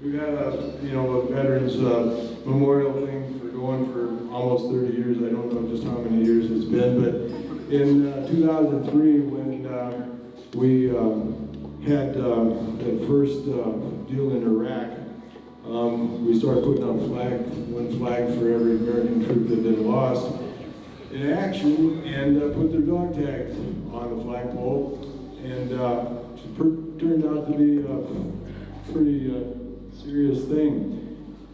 We got a veterans memorial thing for going for almost 30 years. I don't know just how many years it's been, but in 2003 when we had that first deal in Iraq, we started putting up one flag for every American troop that had been lost in action, and put their dog tags on the flagpole, and it turned out to be a pretty serious thing.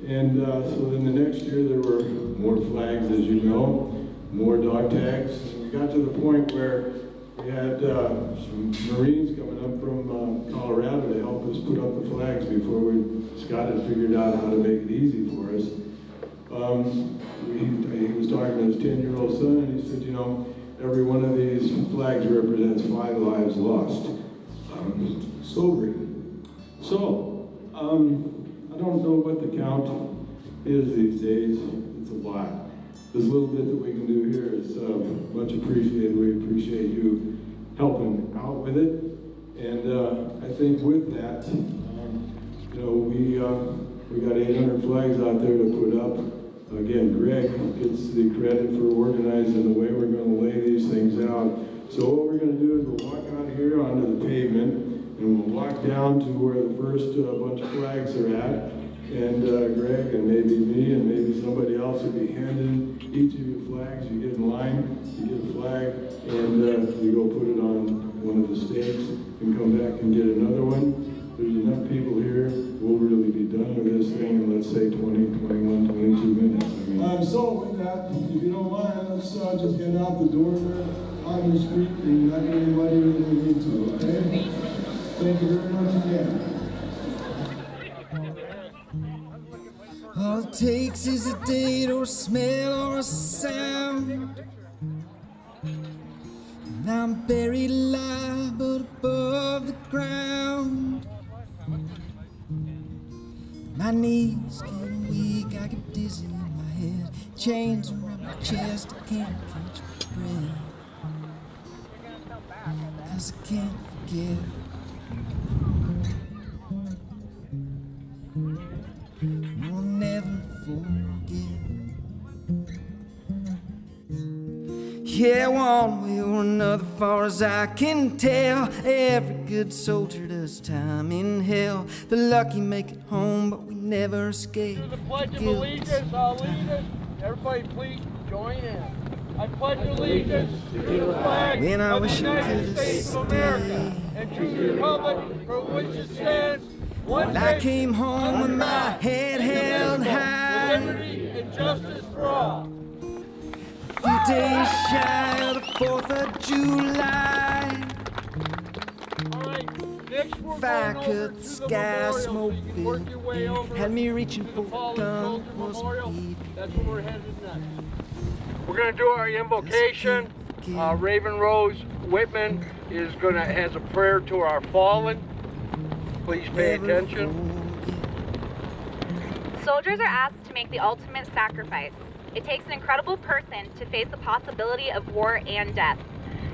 And so then the next year there were more flags, as you know, more dog tags. And we got to the point where we had some Marines coming up from Colorado to help us put up the flags before Scott had figured out how to make it easy for us. He was talking to his 10-year-old son, and he said, every one of these flags represents 5 lives lost. Sobering. So, I don't know what the count is these days. It's a lot. This little bit that we can do here is much appreciated. We appreciate you helping out with it. And I think with that, we got 800 flags out there to put up. Again, Greg gets the credit for organizing the way we're going to lay these things out. So what we're going to do is we'll walk out here onto the pavement, and we'll walk down to where the first bunch of flags are at. And Greg and maybe me and maybe somebody else will be handing each of you flags. You get in line, you get a flag, and you go put it on one of the stakes and come back and get another one. There's enough people here, we'll really be done with this thing in, let's say, 20, 21, 22 minutes. So with that, if you don't mind, let's just get out the door there on the street and not get anybody we need to, okay? Thank you very much again. All it takes is a date or a smell or a sound, and I'm buried alive but above the ground. My knees getting weak, I get dizzy in my head, chains around my chest, I can't catch my breath, 'cause I can't forget. I'll never forget. Yeah, one way or another, far as I can tell, every good soldier does time in hell. The lucky make it home, but we never escape. To the Pledge of Allegiance, I'll lead us. Everybody please join in. I pledge allegiance to the flag When I of the wish I United could States of America and to the republic for which it stands, one When I nation, came home with my head held with high, liberty and justice for all. a few days shy of the 4th of July. All right, next we're Fire going over cut, to the sky, memorial, smoke so you can work your way filled, over had me reaching to for the a fallen gun. soldier Was memorial. deep. That's where we're headed next. We're going to do our invocation. Raven Rose Whitman has a prayer to our fallen. Please pay attention. Soldiers are asked to make the ultimate sacrifice. It takes an incredible person to face the possibility of war and death,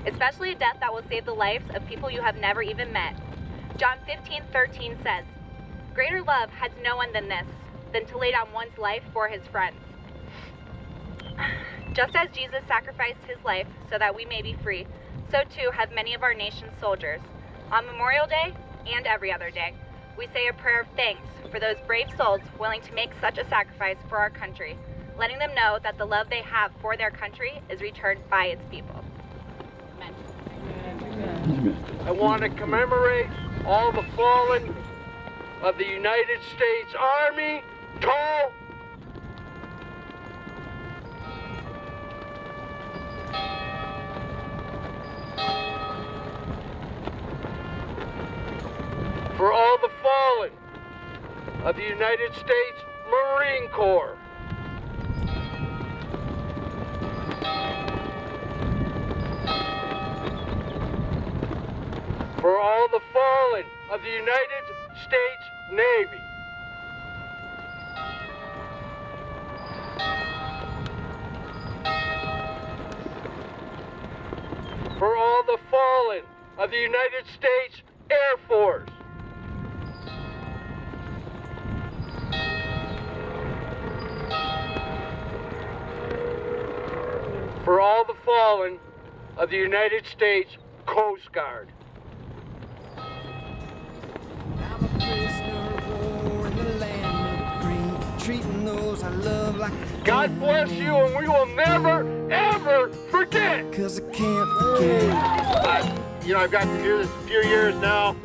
especially a death that will save the lives of people you have never even met. John 15:13 says, "Greater love has no one than this, than to lay down one's life for his friends." Just as Jesus sacrificed his life so that we may be free, so too have many of our nation's soldiers. On Memorial Day and every other day, we say a prayer of thanks for those brave souls willing to make such a sacrifice for our country, letting them know that the love they have for their country is returned by its people. Amen. I want to commemorate all the fallen of the United States Army. Tall. For all the fallen of the United States Marine Corps. For all the fallen of the United States Navy. For all the fallen of the United States Air Force. fallen of the United States Coast Guard. I'm a prisoner of war in the land of the free, treating those I love like God bless you, and we will never, ever forget. 'cause I can't forget. You know, I've got to do this a few years now.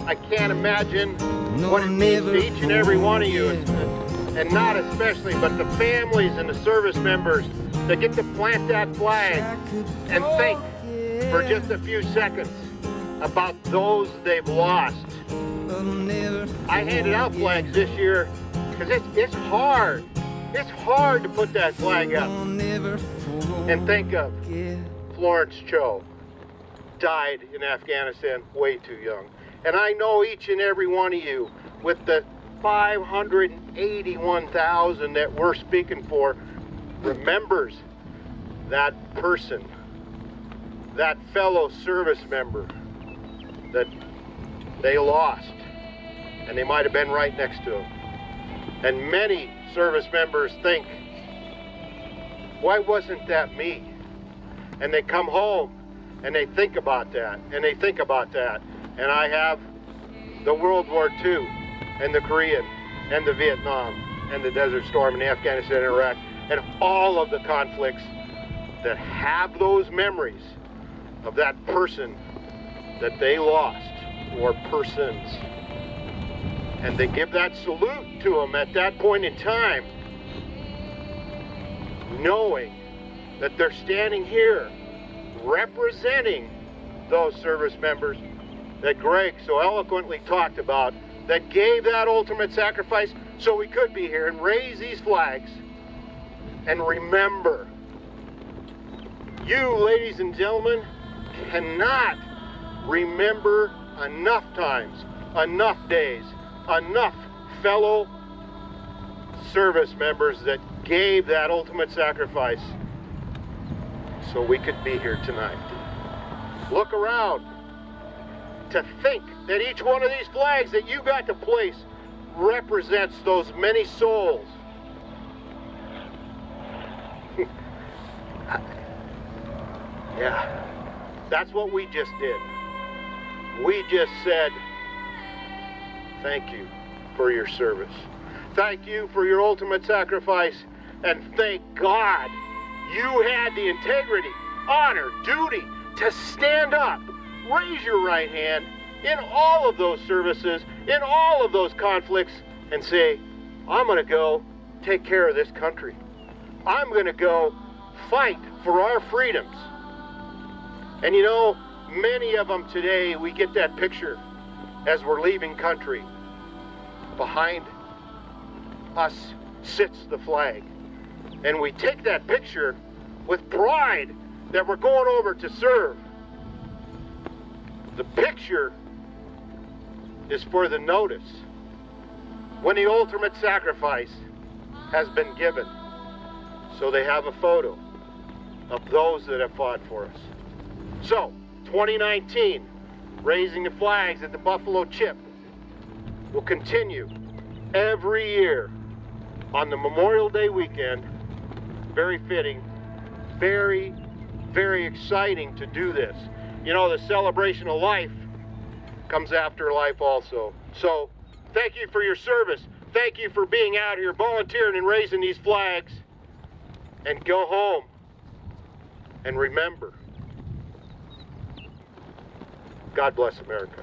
I can't imagine No, what it means never to each and every one of you, forget. and not especially, but the families and the service members that get to plant that flag and think for just a few seconds about those they've lost. I handed out flags this year because it's hard. It's hard to put that flag up and think of Florence Cho died in Afghanistan way too young. And I know each and every one of you, with the 581,000 that we're speaking for, remembers that person, that fellow service member that they lost, and they might have been right next to him. And many service members think, why wasn't that me? And they come home and they think about that, and they think about that. And I have the World War II, and the Korean, and the Vietnam, and the Desert Storm, and Afghanistan and Iraq, and all of the conflicts that have those memories of that person that they lost, or persons. And they give that salute to them at that point in time, knowing that they're standing here representing those service members that Greg so eloquently talked about, that gave that ultimate sacrifice so we could be here and raise these flags and remember. You, ladies and gentlemen, cannot remember enough times, enough days, enough fellow service members that gave that ultimate sacrifice so we could be here tonight. Look around. To think that each one of these flags that you got to place represents those many souls. Yeah, that's what we just did. We just said, thank you for your service. Thank you for your ultimate sacrifice, and thank God you had the integrity, honor, duty to stand up, raise your right hand in all of those services, in all of those conflicts, and say, I'm going to go take care of this country. I'm going to go fight for our freedoms. And you know, many of them today, we get that picture as we're leaving country. Behind us sits the flag. And we take that picture with pride that we're going over to serve. The picture is for the notice when the ultimate sacrifice has been given. So they have a photo of those that have fought for us. So, 2019, raising the flags at the Buffalo Chip will continue every year on the Memorial Day weekend. Very fitting, very, very exciting to do this. You know, the celebration of life comes after life also. So, thank you for your service. Thank you for being out here volunteering and raising these flags. And go home and remember. God bless America.